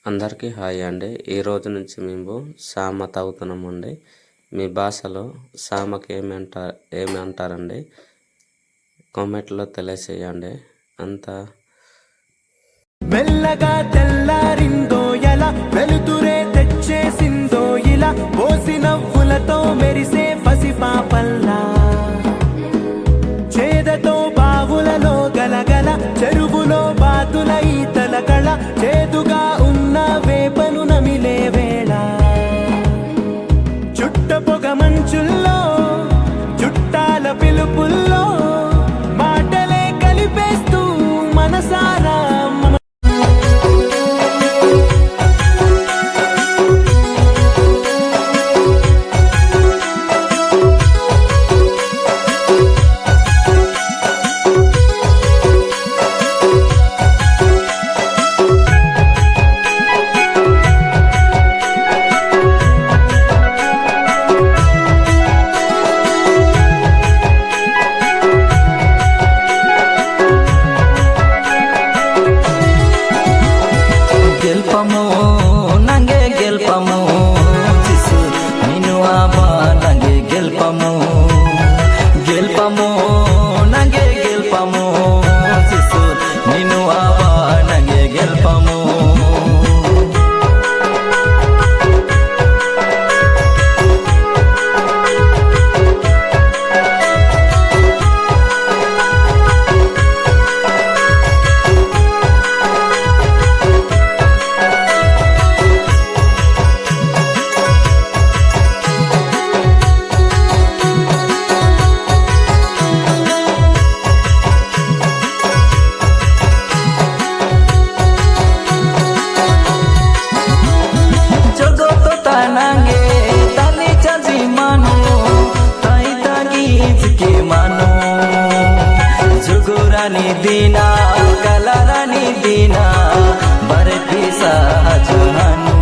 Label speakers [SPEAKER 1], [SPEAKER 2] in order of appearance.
[SPEAKER 1] అందరికీ హాయ్ అండి. ఈ రోజు నుంచి మేము సామ తాగుతున్నామండి. మీ భాషలో సామకి ఏమి అంటారండి? కామెంట్లో తెలియచేయండి. అంతా
[SPEAKER 2] మెల్లగా తెల్లారిందో ఎలా, వెలుతురే తెచ్చేసిందో ఇలా, పోసి నవ్వులతో మెరిసే పసిపాపల్లా, చేదతో బావులలో గలగల, చెరువులో బాతుల ఈతల కళ, చేదుగా ఉన్న వేపను నమిలే వేళ, చుట్ట పొగ మంచుల్లో చుట్టాల పిలుపుల్లో మాటలే కలిపేస్తూ మనసారా
[SPEAKER 3] ನಂಗೆ ಗೆಲ್ಪಮು ಚಿಸು ನೀನು ಆಬ ನಂಗೆ ಗೆಲ್ಪಮು ನಂಗೆ ಗೆಲ್ಪಮು ಚಿಸು ನೀನು ಆಬ ನಂಗೆ ಗೆಲ್ಪಮು nange tali chaji manu tai tagi jike manu jugurani dina kalarani dina barti sahajanu